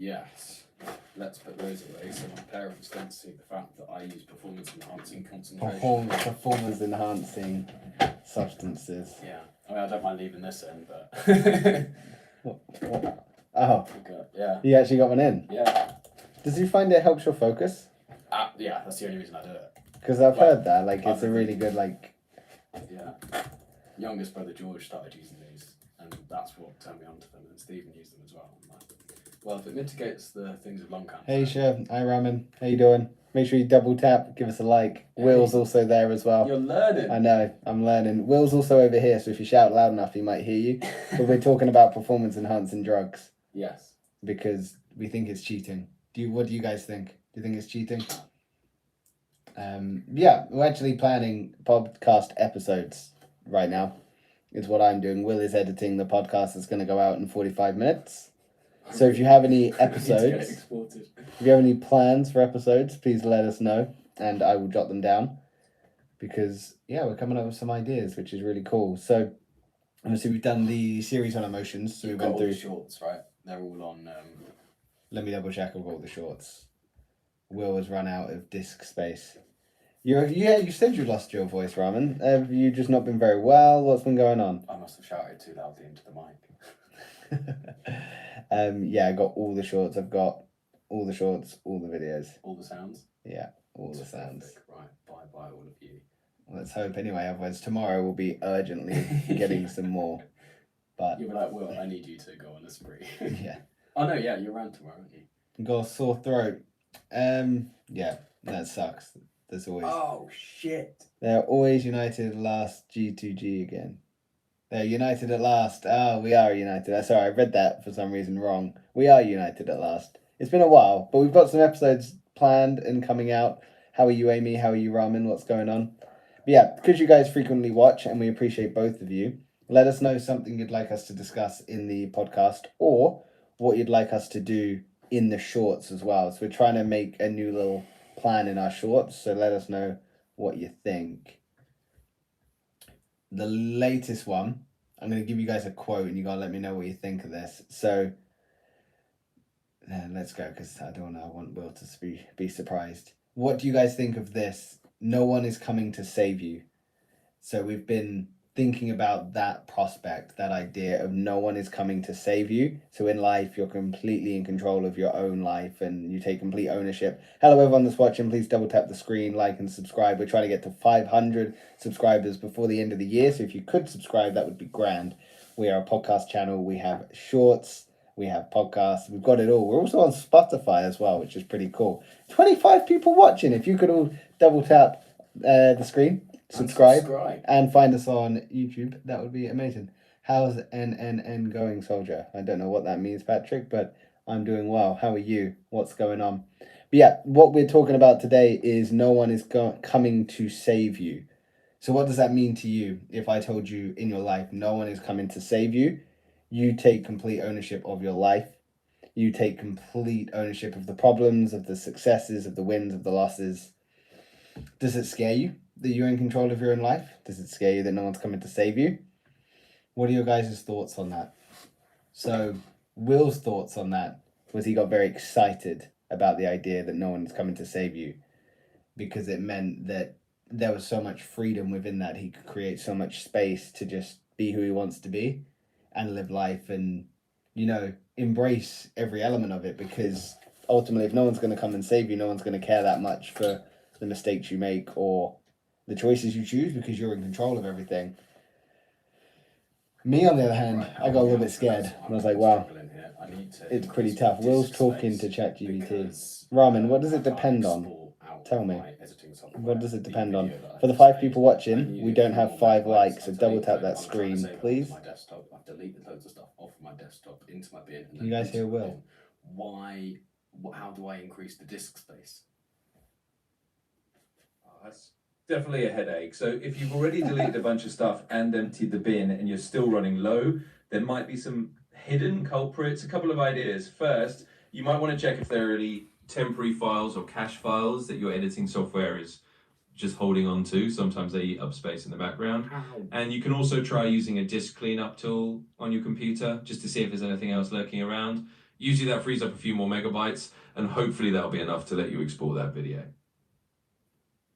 Yes. Let's put those away so my parents don't see the fact that I use performance-enhancing concentration. Performance-enhancing substances. Yeah. I mean, I don't mind leaving this in, but... What? Oh. Okay. Yeah. You actually got one in? Yeah. Does you find it helps your focus? Yeah, that's the only reason I do it. Because I've heard that, like, it's a really good, like... Yeah. Youngest brother George started using these, and that's what turned me on to them, and Stephen used them as well. I'm like, well, if it mitigates the things with lung cancer... Hey, Sher. Hi, Raman. How you doing? Make sure you double tap, give us a like. Hey. Will's also there as well. You're learning. I know, I'm learning. Will's also over here, so if you shout loud enough, he might hear you. But we're talking about performance-enhancing drugs. Yes. Because we think it's cheating. What do you guys think? Do you think it's cheating? Yeah, we're actually planning podcast episodes right now. Is what I'm doing. Will is editing the podcast that's going to go out in 45 minutes. So if you have any episodes, if you have any plans for episodes, please let us know and I will jot them down. Because, yeah, we're coming up with some ideas, which is really cool. So, obviously, we've done the series on emotions. So You've we went through all the shorts, right? They're all on... Let me double check I've got all the shorts. Will has run out of disk space. You said you lost your voice, Raman. Have you just not been very well? What's been going on? I must have shouted too loudly into the mic. Yeah, I got all the shorts. I've got all the shorts, all the videos. All the sounds? Yeah, all the sounds. Right, bye all of you. Let's hope anyway, otherwise tomorrow we'll be urgently getting some more. But you'll be like, Will, I need you to go on a spree. Yeah. Oh no, yeah, you're around tomorrow, aren't you? Got a sore throat. Yeah, that sucks. There's always... Oh, shit. They're always united at last, G2G again. They're united at last. Oh, we are united. Sorry, I read that for some reason wrong. We are united at last. It's been a while, but we've got some episodes planned and coming out. How are you, Amy? How are you, Ramen? What's going on? But yeah, because you guys frequently watch, and we appreciate both of you, let us know something you'd like us to discuss in the podcast, or what you'd like us to do in the shorts as well. So we're trying to make a new little plan in our shorts, so let us know what you think. The latest one, I'm going to give you guys a quote and you got to let me know what you think of this. So let's go, because I want Will to be surprised. What do you guys think of this? No one is coming to save you. So we've been thinking about that prospect, that idea of no one is coming to save you. So in life, you're completely in control of your own life and you take complete ownership. Hello, everyone that's watching. Please double tap the screen, like and subscribe. We're trying to get to 500 subscribers before the end of the year. So if you could subscribe, that would be grand. We are a podcast channel. We have shorts. We have podcasts. We've got it all. We're also on Spotify as well, which is pretty cool. 25 people watching. If you could all double tap the screen. Subscribe and find us on YouTube. That would be amazing. How's NNN going, soldier? I don't know what that means, Patrick, but I'm doing well. How are you? What's going on? But yeah, what we're talking about today is no one is coming to save you. So what does that mean to you? If I told you in your life, no one is coming to save you, you take complete ownership of your life. You take complete ownership of the problems, of the successes, of the wins, of the losses. Does it scare you that you're in control of your own life? Does it scare you that no one's coming to save you? What are your guys' thoughts on that? So Will's thoughts on that was he got very excited about the idea that no one's coming to save you, because it meant that there was so much freedom within that. He could create so much space to just be who he wants to be and live life and, embrace every element of it, because ultimately if no one's going to come and save you, no one's going to care that much for the mistakes you make or the choices you choose, because you're in control of everything. Me, on the other hand, I got a little bit scared. And I was like, wow, it's pretty tough. Will's talking to ChatGPT. Ramen, what does it depend on? Tell me. What does it depend on? For the 5 people watching, we don't have 5 likes, so double tap that screen, please. I've deleted loads of stuff off my desktop into my bin. Can you guys hear Will? How do I increase the disk space? That's definitely a headache. So if you've already deleted a bunch of stuff and emptied the bin and you're still running low, there might be some hidden culprits. A couple of ideas. First, you might want to check if there are any temporary files or cache files that your editing software is just holding on to. Sometimes they eat up space in the background. And you can also try using a disk cleanup tool on your computer just to see if there's anything else lurking around. Usually that frees up a few more megabytes, and hopefully that'll be enough to let you export that video.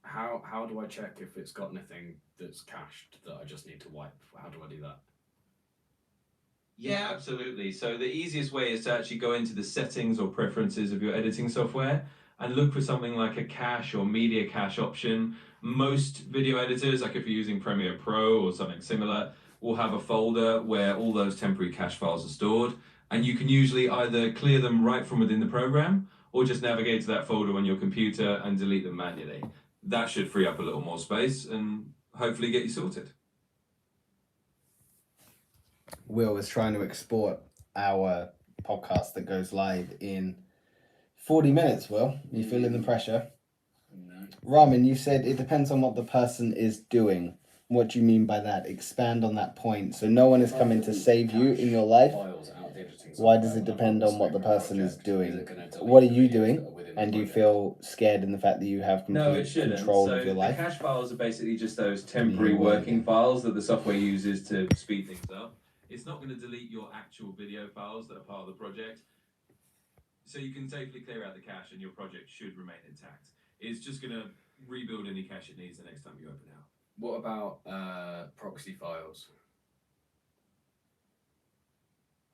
How do I check if it's got anything that's cached that I just need to wipe? How do I do that? Yeah, absolutely. So the easiest way is to actually go into the settings or preferences of your editing software and look for something like a cache or media cache option. Most video editors, like if you're using Premiere Pro or something similar, will have a folder where all those temporary cache files are stored. And you can usually either clear them right from within the program or just navigate to that folder on your computer and delete them manually. That should free up a little more space and hopefully get you sorted. Will is trying to export our podcast that goes live in 40 minutes. Will, are you feeling the pressure? No. Ramin, you said it depends on what the person is doing. What do you mean by that? Expand on that point. So no one is coming to save you in your life. Files out the editing Why software does it when I'm depend on what the screen person is project. doing? Is it gonna delete What are the you videos doing? that are within the And do you project? feel scared in the fact that you have No, complete it shouldn't. control So of your the life? cache files are basically just those you temporary hear what working again? files that the software uses to speed things up. It's not going to delete your actual video files that are part of the project. So you can safely clear out the cache and your project should remain intact. It's just going to rebuild any cache it needs the next time you open it up. What about proxy files?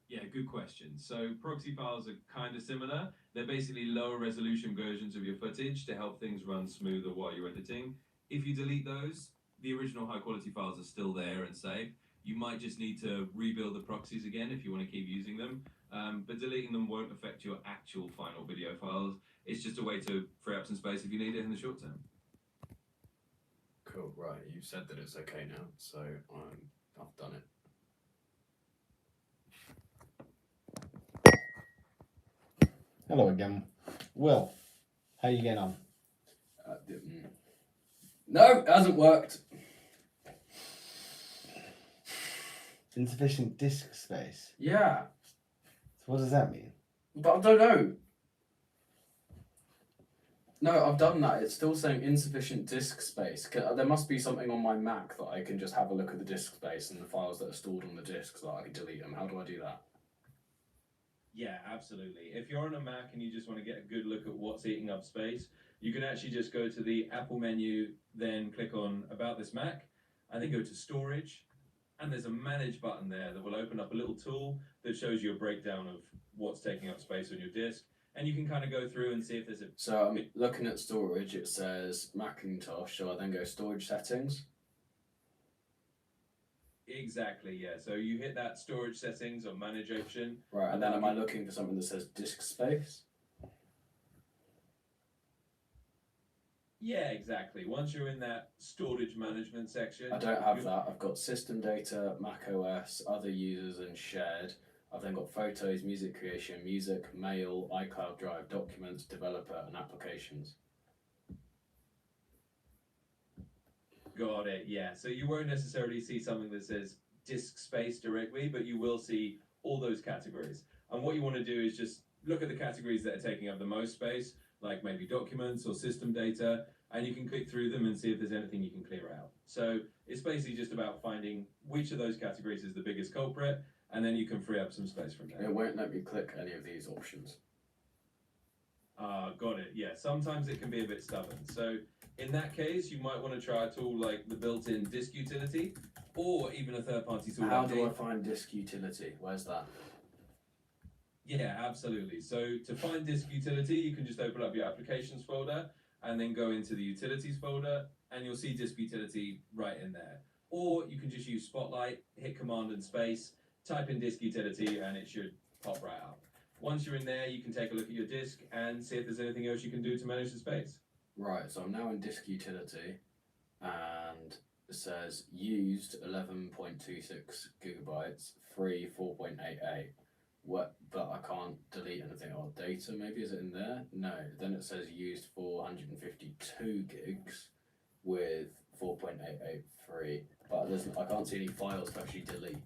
Yeah, good question. So proxy files are kind of similar. They're basically lower resolution versions of your footage to help things run smoother while you're editing. If you delete those, the original high quality files are still there and safe. You might just need to rebuild the proxies again if you want to keep using them. But deleting them won't affect your actual final video files. It's just a way to free up some space if you need it in the short term. Cool, right. You said that it's okay now, so I've done it. Hello again. Will, how you getting on? No, it hasn't worked. Insufficient disk space. Yeah, So what does that mean? but I don't know. No, I've done that. It's still saying insufficient disk space. There must be something on my Mac that I can just have a look at the disk space and the files that are stored on the disk so that I can delete them. How do I do that? Yeah, absolutely. If you're on a Mac and you just want to get a good look at what's eating up space, you can actually just go to the Apple menu, then click on About This Mac, and then go to Storage. And there's a Manage button there that will open up a little tool that shows you a breakdown of what's taking up space on your disk. And you can kind of go through and see if there's a... So I'm looking at storage. It says Macintosh. So I then go storage settings. Exactly, yeah. So you hit that storage settings or manage option. Right, and then am I looking for something that says disk space? Yeah, exactly. Once you're in that storage management section... I don't have that. I've got system data, Mac OS, other users and shared. I've then got photos, music creation, music, mail, iCloud Drive, documents, developer and applications. Got it, yeah. So you won't necessarily see something that says disk space directly, but you will see all those categories. And what you want to do is just look at the categories that are taking up the most space, like maybe documents or system data, and you can click through them and see if there's anything you can clear out. So it's basically just about finding which of those categories is the biggest culprit, and then you can free up some space from there. It won't let me click any of these options. Got it, yeah. Sometimes it can be a bit stubborn. So in that case, you might want to try a tool like the built-in disk utility, or even a third-party tool. How like do I find disk utility? Where's that? Yeah, absolutely. So to find disk utility, you can just open up your applications folder and then go into the utilities folder, and you'll see disk utility right in there. Or you can just use Spotlight, hit Command and Space, type in disk utility, and it should pop right up. Once you're in there, you can take a look at your disk and see if there's anything else you can do to manage the space. Right, so I'm now in disk utility, and it says used 11.26 gigabytes, free 4.88. What? But I can't delete anything. Or data, maybe, is it in there? No. Then it says used 452 gigs with 4.88 free, but I can't see any files to actually delete.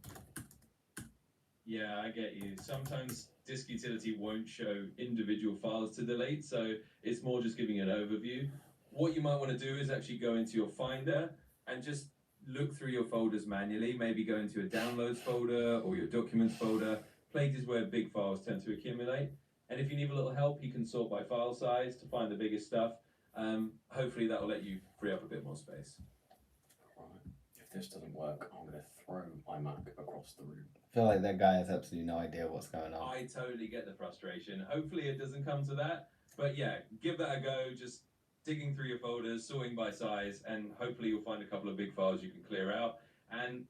Yeah, I get you. Sometimes disk utility won't show individual files to delete, so it's more just giving an overview. What you might want to do is actually go into your Finder and just look through your folders manually, maybe go into a downloads folder or your documents folder, places where big files tend to accumulate. And if you need a little help, you can sort by file size to find the biggest stuff. Hopefully that will let you free up a bit more space. Right. If this doesn't work, I'm going to throw my Mac across the room. I feel like that guy has absolutely no idea what's going on. I totally get the frustration. Hopefully it doesn't come to that. But yeah, give that a go. Just digging through your folders, sorting by size, and hopefully you'll find a couple of big files you can clear out. And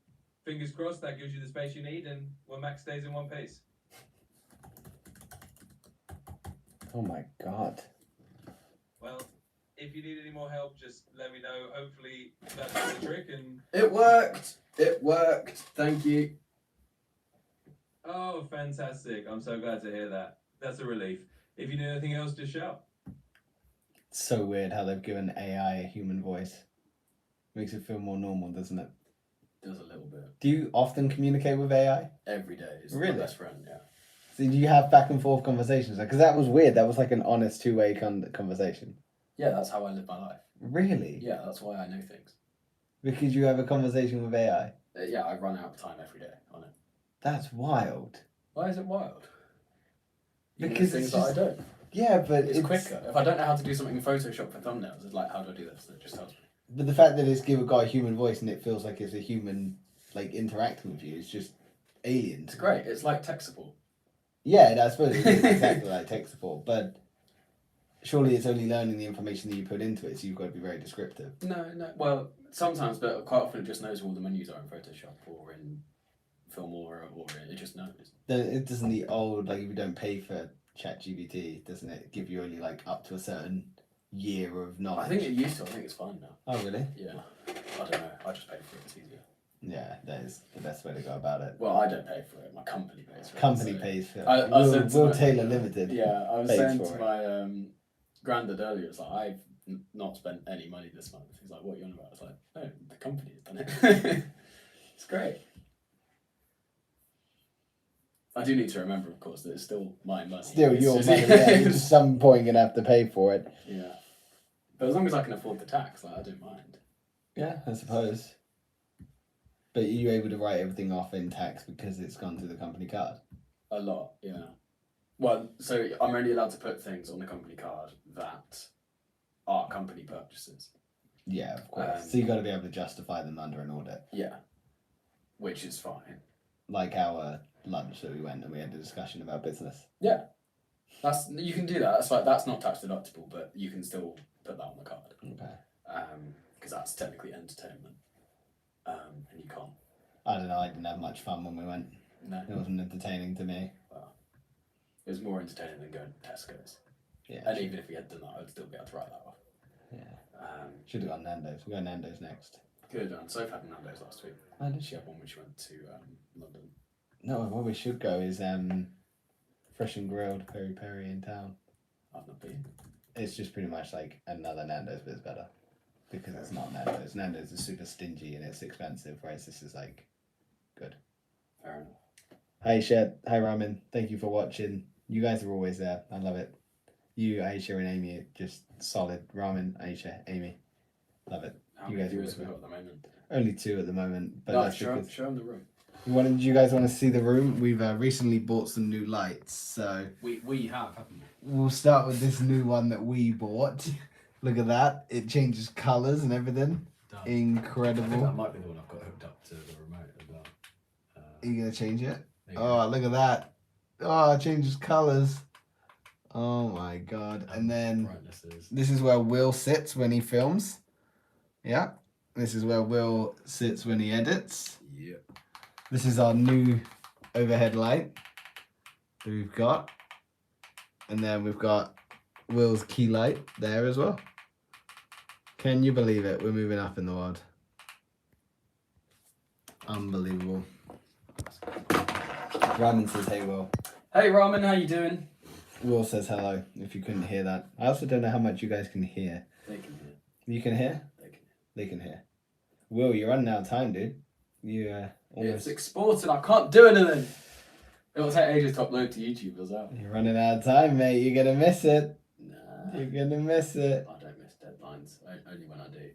fingers crossed that gives you the space you need and your Mac stays in one piece. Oh my god. Well, if you need any more help, just let me know. Hopefully that's the trick. And It worked! It worked! Thank you. oh, fantastic. I'm so glad to hear that. That's a relief. If you need anything else, just shout. It's so weird how they've given AI a human voice. Makes it feel more normal, doesn't it? Does a little bit. Do you often communicate with AI? Every day is Really? my best friend, yeah. So do you have back and forth conversations? Because that was weird. That was like an honest two-way conversation. Yeah, that's how I live my life. Really? Yeah, that's why I know things. Because you have a conversation with AI? Yeah, I run out of time every day on it. That's wild. Why is it wild? You know Because things it's that I just- don't. Yeah, but It's quicker. If I don't know how to do something in Photoshop for thumbnails, it's like, how do I do this? It just tells me. But the fact that it's got a human voice and it feels like it's a human, like, interacting with you, it's just alien. It's great. It's like tech support. Yeah, I suppose it is exactly like tech support, but surely it's only learning the information that you put into it, so you've got to be very descriptive. No. Well, sometimes, but quite often it just knows where all the menus are in Photoshop or in Filmora or it just knows. It doesn't the old, like, if you don't pay for ChatGPT, doesn't it give you only, like, up to a certain year of knowledge? I think it used to. I think it's fine now. Oh, really? Yeah. I don't know. I just pay for it. It's easier. Yeah, that is the best way to go about it. Well, I don't pay for it. My company pays for it. Company so- pays for it. I said to Will my- Taylor Limited. Yeah, I was pays saying for to it. my granddad earlier, it's like, I've not spent any money this month. He's like, what are you on about? I was like, no, the company's done it. It's great. I do need to remember, of course, that it's still my money. Still It's your just- money, yeah. You're at some point going to have to pay for it. Yeah. But as long as I can afford the tax, like, I don't mind. Yeah, I suppose. But are you able to write everything off in tax because it's gone through the company card? A lot, yeah. Well, so I'm only allowed to put things on the company card that are company purchases. Yeah, of course. So you got to be able to justify them under an audit. Yeah. Which is fine. Like our lunch that we went and we had a discussion about business. Yeah. You can do that. That's not tax deductible, but you can still put that on the card. Okay. Because that's technically entertainment. And you can't. I don't know, I didn't have much fun when we went. No. It wasn't entertaining to me. Well, it was more entertaining than going to Tesco's. Yeah. And even if we had done that, I'd still be able to write that off. Yeah. Should have gone Nando's. We'll go Nando's next. Good. Soph had Nando's last week. Oh, did She had one when she went to London. No, where we should go is Fresh and Grilled Peri Peri in town. I've not been. It's just pretty much like another Nando's, but it's better. Because it's not Nando's. Nando's is super stingy and it's expensive, whereas this is like good. Fair enough. Hi Shed, hi Ramen, thank you for watching. You guys are always there, I love it. You, Aisha and Amy are just solid. Ramen, Aisha, Amy, love it. How You many guys are viewers have we always got at the moment? Only 2 at the moment, but No, that's show because... them the room. You guys want to see the room? We've recently bought some new lights, so... We have, haven't we? We'll start with this new one that we bought. Look at that, it changes colours and everything. I think Incredible. that might be the one I've got hooked up to the remote as well. Are you going to change it? Maybe. Oh, look at that. Oh, it changes colours. Oh my god. And then Brightnesses. this is where Will sits when he films. Yeah. This is where Will sits when he edits. Yep. This is our new overhead light that we've got. And then we've got Will's key light there as well. Can you believe it? We're moving up in the world. Unbelievable. Ramen says, hey Will. Hey Ramen, how you doing? Will says hello, if you couldn't hear that. I also don't know how much you guys can hear. They can hear. You can hear? They can. They can hear. Will, you're running out of time, dude. You It's almost... exported. I can't do anything. It will take ages to upload to YouTube as well. You're running out of time, mate. You're going to miss it. Nah. You're going to miss it. I don't miss deadlines. Only when I do.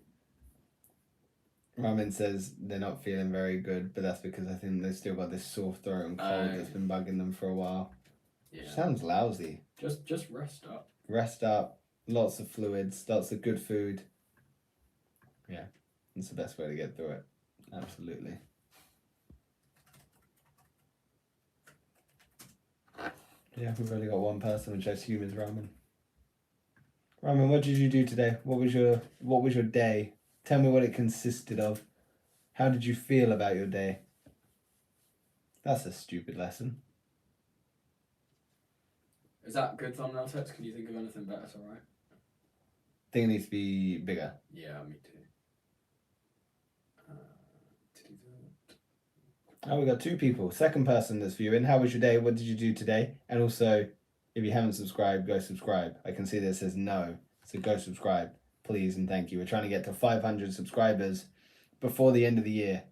Ramen says they're not feeling very good, but that's because I think they've still got this sore throat and cold that's been bugging them for a while. Yeah. Sounds lousy. Just rest up. Rest up, lots of fluids, lots of good food. Yeah, that's the best way to get through it. Absolutely. Yeah, we've only got one person, which I assume is Ramen. Ramen, what did you do today? What was your day? Tell me what it consisted of. How did you feel about your day? That's a stupid lesson. Is that good thumbnail text? Can you think of anything better to write? Think it needs to be bigger. Yeah, me too. Oh, we got 2 people. Second person that's viewing. How was your day? What did you do today? And also, if you haven't subscribed, go subscribe. I can see that it says no. So go subscribe, please, and thank you. We're trying to get to 500 subscribers before the end of the year.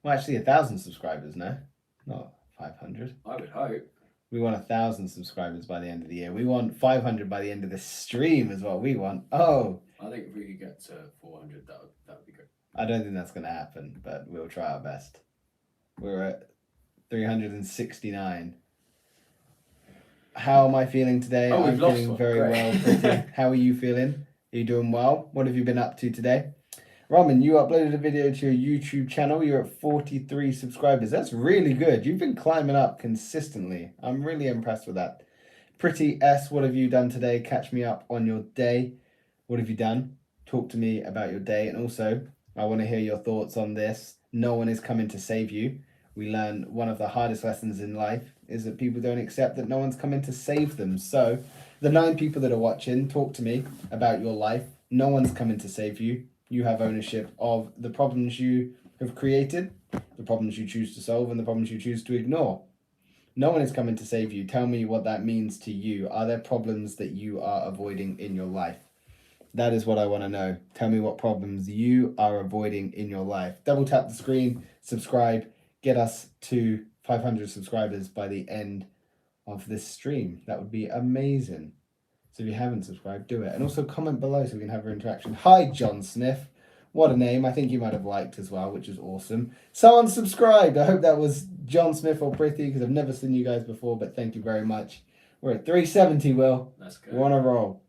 Well, actually, 1,000 subscribers, no? Not 500. I would hope. We want 1,000 subscribers by the end of the year. We want 500 by the end of this stream is what we want. Oh! I think if we could get to 400, that would be good. I don't think that's going to happen, but we'll try our best. We're at 369. How am I feeling today? Oh, I'm we've lost feeling one. very Great. well. Pretty. How are you feeling? Are you doing well? What have you been up to today? Ramen, you uploaded a video to your YouTube channel. You're at 43 subscribers. That's really good. You've been climbing up consistently. I'm really impressed with that. Pretty S, what have you done today? Catch me up on your day. What have you done? Talk to me about your day. And also, I want to hear your thoughts on this. No one is coming to save you. We learn one of the hardest lessons in life is that people don't accept that no one's coming to save them. So, the 9 people that are watching, talk to me about your life. No one's coming to save you. You have ownership of the problems you have created, the problems you choose to solve, and the problems you choose to ignore. No one is coming to save you. Tell me what that means to you. Are there problems that you are avoiding in your life? That is what I want to know. Tell me what problems you are avoiding in your life. Double tap the screen, subscribe, get us to 500 subscribers by the end of this stream. That would be amazing. So if you haven't subscribed, do it. And also comment below so we can have our interaction. Hi, John Smith. What a name. I think you might have liked as well, which is awesome. Someone subscribed. I hope that was John Smith or Prithvi because I've never seen you guys before, but thank you very much. We're at 370, Will. That's good. We're on a roll.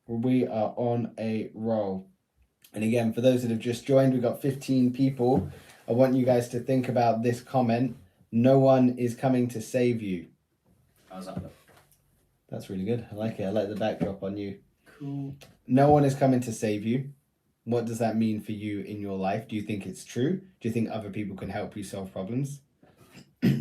We are on a roll. And again, for those that have just joined, we've got 15 people. I want you guys to think about this comment. No one is coming to save you. How's that look? That's really good. I like it. I like the backdrop on you. Cool. No one is coming to save you. What does that mean for you in your life? Do you think it's true? Do you think other people can help you solve problems?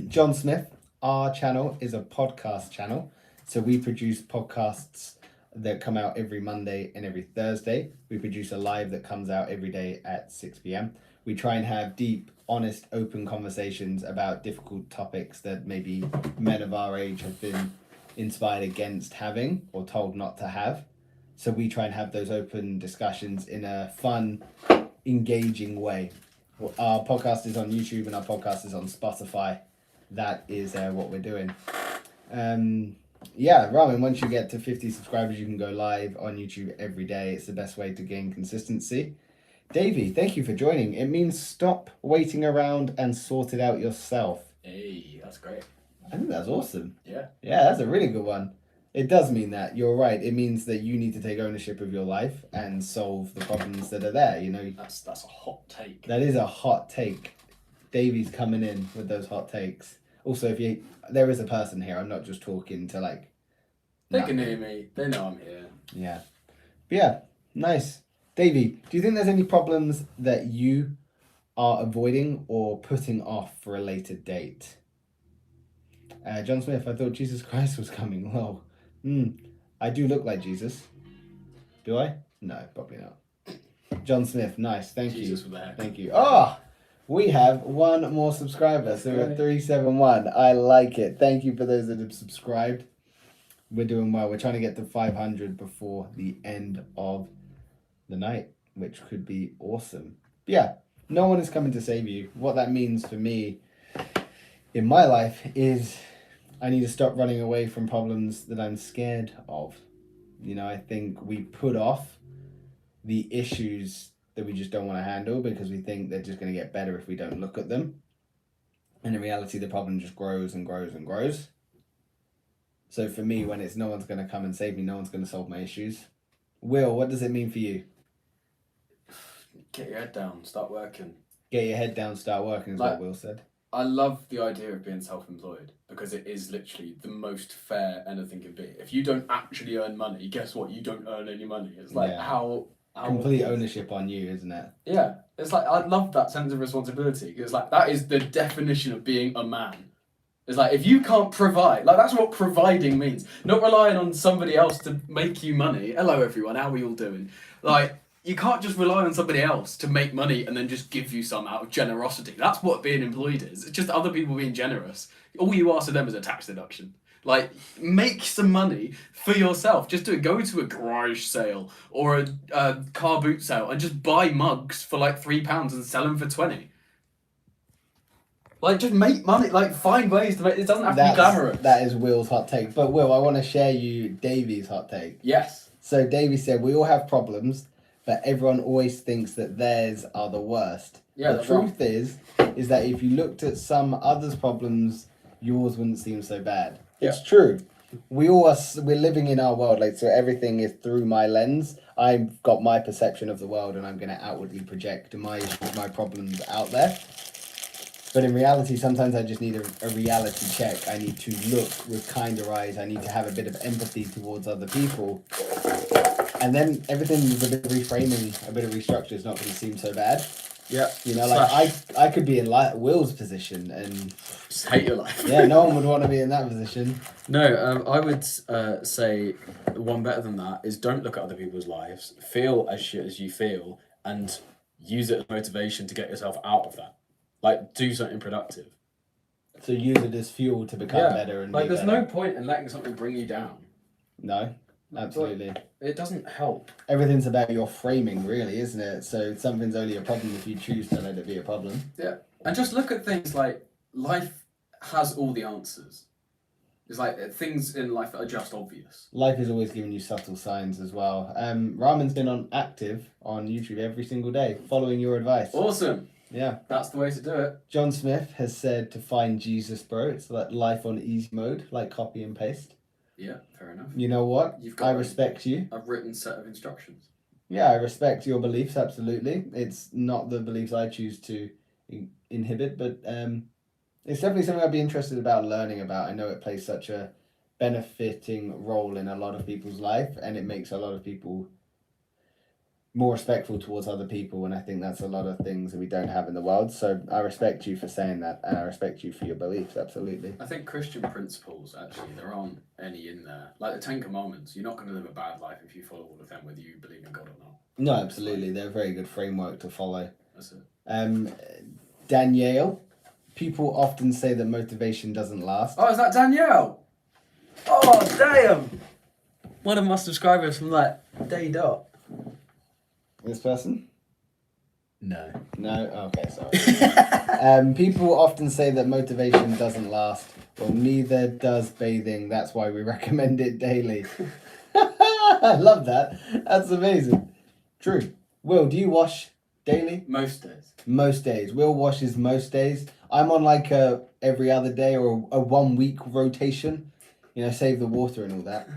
John Smith, our channel is a podcast channel. So we produce podcasts that come out every Monday and every Thursday. We produce a live that comes out every day at 6 p.m. We try and have deep, honest, open conversations about difficult topics that maybe men of our age have been inspired against having or told not to have. So we try and have those open discussions in a fun, engaging way. Our podcast is on YouTube and our podcast is on Spotify. That is what we're doing. Yeah, Ramen, once you get to 50 subscribers, you can go live on YouTube every day. It's the best way to gain consistency. Davey, thank you for joining. It means stop waiting around and sort it out yourself. Hey, that's great. I think that's awesome. Yeah. Yeah, that's a really good one. It does mean that. You're right. It means that you need to take ownership of your life and solve the problems that are there, you know. That's a hot take. That is a hot take. Davey's coming in with those hot takes. Also, there is a person here. I'm not just talking to like... They can hear me. They know I'm here. Yeah. But yeah, nice. Davey, do you think there's any problems that you are avoiding or putting off for a later date? John Smith, I thought Jesus Christ was coming. Lol. I do look like Jesus. Do I? No, probably not. John Smith, nice. Thank you. Jesus with a haircut. Thank you. Oh, we have one more subscriber. So we're at 371. I like it. Thank you for those that have subscribed. We're doing well. We're trying to get to 500 before the end of the night, which could be awesome. But yeah, no one is coming to save you. What that means for me in my life is I need to stop running away from problems that I'm scared of. You know, I think we put off the issues that we just don't want to handle because we think they're just going to get better if we don't look at them. And in reality, the problem just grows and grows and grows. So for me, when it's no one's going to come and save me, no one's going to solve my issues. Will, what does it mean for you? Get your head down, start working. Get your head down, start working is Like- what Will said. I love the idea of being self-employed because it is literally the most fair anything can be. If you don't actually earn money, guess what? You don't earn any money. It's like Yeah. how Complete ownership on you, isn't it? Yeah, it's like I love that sense of responsibility because like that is the definition of being a man. It's like if you can't provide, like that's what providing means. Not relying on somebody else to make you money. Hello everyone, how are we all doing? Like you can't just rely on somebody else to make money and then just give you some out of generosity. That's what being employed is. It's just other people being generous. All you ask of them is a tax deduction. Like, make some money for yourself. Just do it. Go to a garage sale or a car boot sale and just buy mugs for like £3 and sell them for 20. Like, just make money. Like, find ways to make. It doesn't have to be glamorous. That is Will's hot take. But Will, I want to share you Davey's hot take. Yes. So Davey said, we all have problems, but everyone always thinks that theirs are the worst. Yeah, the that's truth is that if you looked at some others' problems, yours wouldn't seem so bad. Yeah. It's true. We're living in our world, like, so everything is through my lens. I've got my perception of the world and I'm going to outwardly project my issues, my problems out there. But in reality, sometimes I just need a reality check. I need to look with kinder eyes. I need to have a bit of empathy towards other people. And then everything with a bit of reframing, a bit of restructure is not going to seem so bad. Yeah. You know, like I could be in Will's position and Just hate your life. yeah, no one would want to be in that position. No, I would say one better than that is don't look at other people's lives. Feel as shit as you feel and use it as motivation to get yourself out of that. Like, do something productive. So use it as fuel to become better and like, be there's better. no point in letting something bring you down. No, absolutely. It doesn't help. Everything's about your framing, really, isn't it? So something's only a problem if you choose to let it be a problem. Yeah. And just look at things like life has all the answers. It's like things in life are just obvious. Life is always giving you subtle signs as well. Ramen's been active on YouTube every single day, following your advice. Awesome. Yeah. That's the way to do it. John Smith has said to find Jesus, bro. It's like life on easy mode, like copy and paste. Yeah, fair enough. You know what? You've got I respect you. a written set of instructions. Yeah, I respect your beliefs, absolutely. It's not the beliefs I choose to inhibit, but it's definitely something I'd be interested about learning about. I know it plays such a benefiting role in a lot of people's life, and it makes a lot of people more respectful towards other people, and I think that's a lot of things that we don't have in the world. So I respect you for saying that, and I respect you for your beliefs, absolutely. I think Christian principles, actually, there aren't any in there. Like the Ten Commandments, you're not going to live a bad life if you follow all of them, whether you believe in God or not. No, absolutely. They're a very good framework to follow. That's it. Danielle, people often say that motivation doesn't last. Oh, is that Danielle? Oh, damn! One of my subscribers from that day dot. This person? No. No? Okay, sorry. People often say that motivation doesn't last. Well, neither does bathing. That's why we recommend it daily. I love that. That's amazing. True. Will, do you wash daily? Most days. Most days. Will washes most days. I'm on like a every other day or a 1 week rotation. You know, save the water and all that.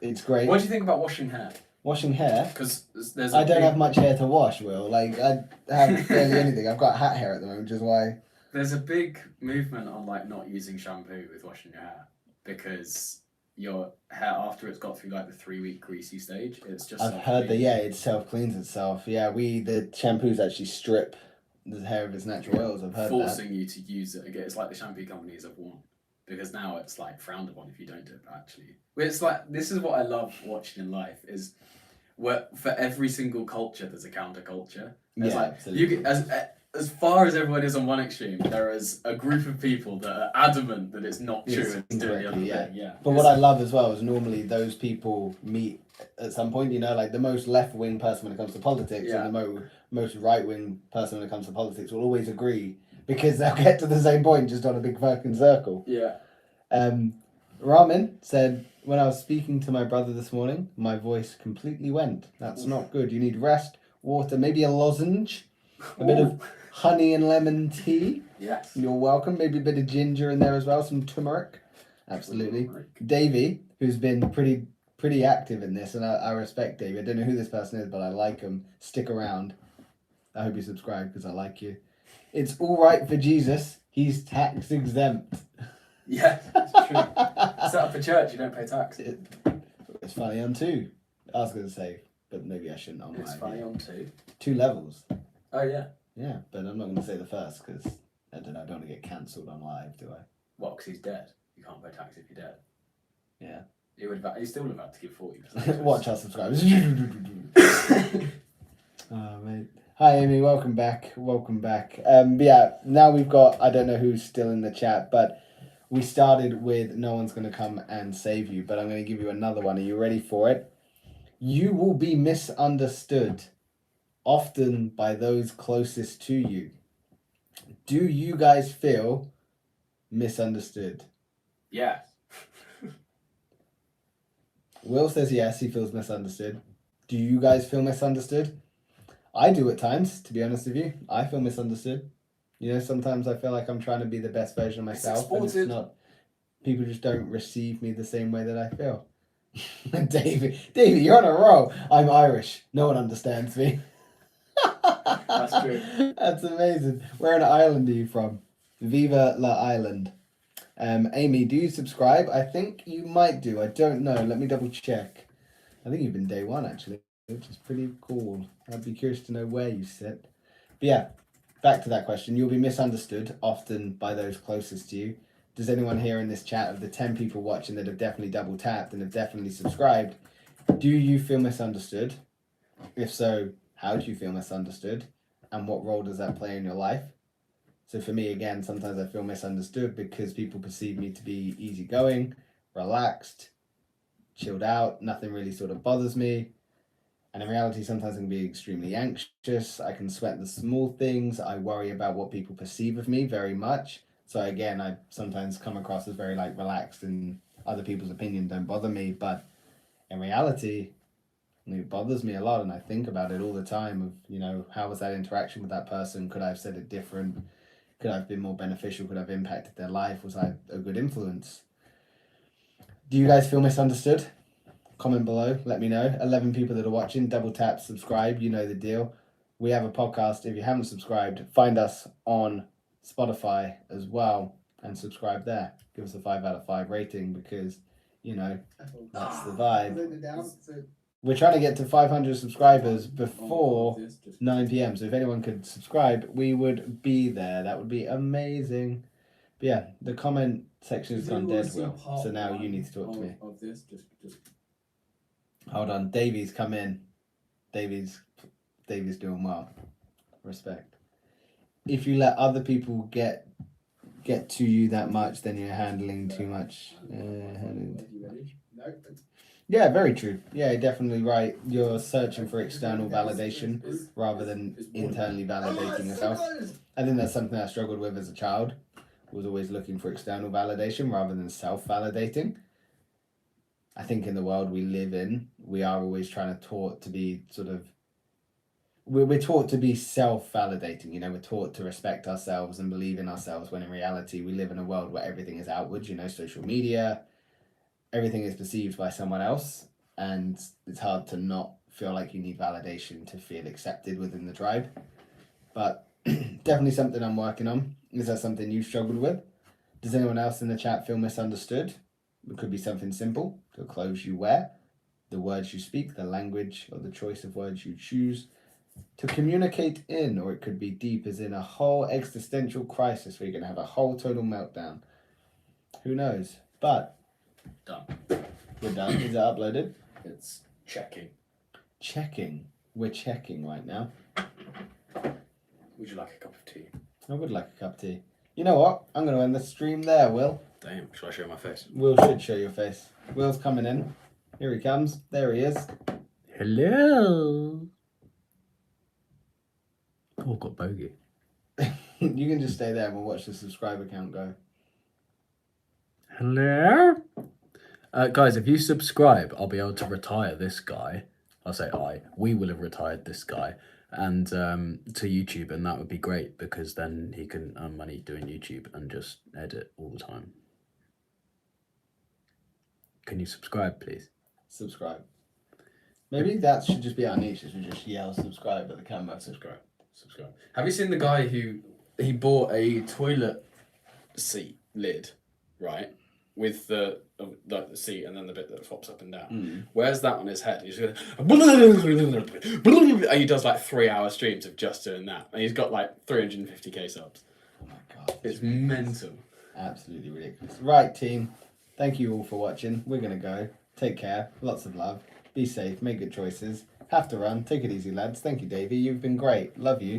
It's great. What do you think about washing hair? Washing hair? Because there's I don't have much hair to wash, Will. Like, I have barely anything. I've got hat hair at the moment, which is why... There's a big movement on like not using shampoo with washing your hair because your hair after it's got through like the 3 week greasy stage, it's just. I've heard that, yeah, it self-cleans itself. Yeah, the shampoos actually strip the hair of its natural oils. I've heard forcing you to use it again. It's like the shampoo companies have won because now it's like frowned upon if you don't do it. But actually, it's like this is what I love watching in life is where for every single culture there's a counterculture. It's Yeah, like absolutely. you as far as everyone is on one extreme, there is a group of people that are adamant that it's not true It's and it's doing the other incorrectly, thing. Yeah. But what I love as well is normally those people meet at some point, you know, like the most left-wing person when it comes to politics Yeah. and the most right-wing person when it comes to politics will always agree because they'll get to the same point just on a big fucking circle. Yeah. Ramen said, when I was speaking to my brother this morning, my voice completely went. That's not good. You need rest, water, maybe a lozenge, a bit of honey and lemon tea. Yes. You're welcome. Maybe a bit of ginger in there as well, some turmeric. Absolutely. Turmeric. Davey, who's been pretty active in this, and I respect Davey. I don't know who this person is, but I like him. Stick around. I hope you subscribe because I like you. It's all right for Jesus. He's tax exempt. Yeah, it's true. Set up a church, you don't pay tax. It's funny on 2. I was going to say, but maybe I shouldn't on It's live. funny on 2. 2 levels. Oh, yeah. Yeah, but I'm not going to say the first because I don't want to get cancelled on live, do I? What, because he's dead? You can't pay tax if you're dead. Yeah. He still would have had to give 40%. Watch our subscribers. Oh, mate. Hi, Amy. Welcome back. But yeah, now we've got, I don't know who's still in the chat, but we started with no one's going to come and save you, but I'm going to give you another one. Are you ready for it? You will be misunderstood, often by those closest to you. Do you guys feel misunderstood? Yeah. Will says yes, he feels misunderstood. Do you guys feel misunderstood? I do at times, to be honest with you. I feel misunderstood. You know, sometimes I feel like I'm trying to be the best version of myself, and it's not. People just don't receive me the same way that I feel. David, you're on a roll. I'm Irish. No one understands me. That's true. That's amazing. Where in Ireland are you from? Viva la Island. Amy, do you subscribe? I think you might do. I don't know. Let me double check. I think you've been day 1 actually, which is pretty cool. I'd be curious to know where you sit. But yeah, back to that question. You'll be misunderstood often by those closest to you. Does anyone here in this chat, of the 10 people watching that have definitely double tapped and have definitely subscribed, do you feel misunderstood? If so, how do you feel misunderstood? And what role does that play in your life? So for me, again, sometimes I feel misunderstood because people perceive me to be easygoing, relaxed, chilled out, nothing really sort of bothers me. And in reality, sometimes I can be extremely anxious. I can sweat the small things. I worry about what people perceive of me very much. So again, I sometimes come across as very like relaxed and other people's opinion don't bother me. But in reality, it bothers me a lot. And I think about it all the time of, you know, how was that interaction with that person? Could I have said it different? Could I have been more beneficial? Could I have impacted their life? Was I a good influence? Do you guys feel misunderstood? Comment below, let me know. 11 people that are watching, double tap, subscribe, you know the deal. We have a podcast. If you haven't subscribed, find us on Spotify as well and subscribe there. Give us a 5 out of 5 rating because, you know, that's the vibe. We're trying to get to 500 subscribers before 9 p.m. So if anyone could subscribe, we would be there. That would be amazing. But yeah, the comment section has gone dead, Will. So now you need to talk to me. Of this, just Hold on, Davey's come in. Davey's doing well. Respect. If you let other people get to you that much, then you're handling too much. Yeah, very true. Yeah, definitely right. You're searching for external validation rather than internally validating yourself. I think that's something I struggled with as a child. Was always looking for external validation rather than self-validating. I think in the world we live in, we are always taught to be we're taught to be self-validating, you know, we're taught to respect ourselves and believe in ourselves when in reality we live in a world where everything is outwards, you know, social media, everything is perceived by someone else, and it's hard to not feel like you need validation to feel accepted within the tribe. But definitely something I'm working on. Is that something you've struggled with? Does anyone else in the chat feel misunderstood? It could be something simple, the clothes you wear, the words you speak, the language or the choice of words you choose to communicate in, or it could be deep as in a whole existential crisis where you're going to have a whole total meltdown. Who knows? But done. We're done. Is it uploaded? It's checking. Checking. We're checking right now. Would you like a cup of tea? I would like a cup of tea. You know what? I'm going to end the stream there, Will. Damn, should I show my face? Will should show your face. Will's coming in. Here he comes. There he is. Hello. Oh, got bogey. You can just stay there and we'll watch the subscriber count go. Hello? Guys, if you subscribe, I'll be able to retire this guy. we will have retired this guy and to YouTube, and that would be great because then he can earn money doing YouTube and just edit all the time. Can you subscribe, please? Subscribe. Maybe that should just be our niche, is we just yell subscribe at the camera. Subscribe. Have you seen the guy who he bought a toilet seat lid, right, with the like the seat and then the bit that flops up and down? Wears that on his head. He's going, and he does like 3-hour streams of just doing that, and he's got like 350k subs. Oh my god, It's mental. Absolutely ridiculous. Right, team. Thank you all for watching. We're gonna go. Take care. Lots of love. Be safe. Make good choices. Have to run. Take it easy, lads. Thank you, Davey. You've been great. Love you.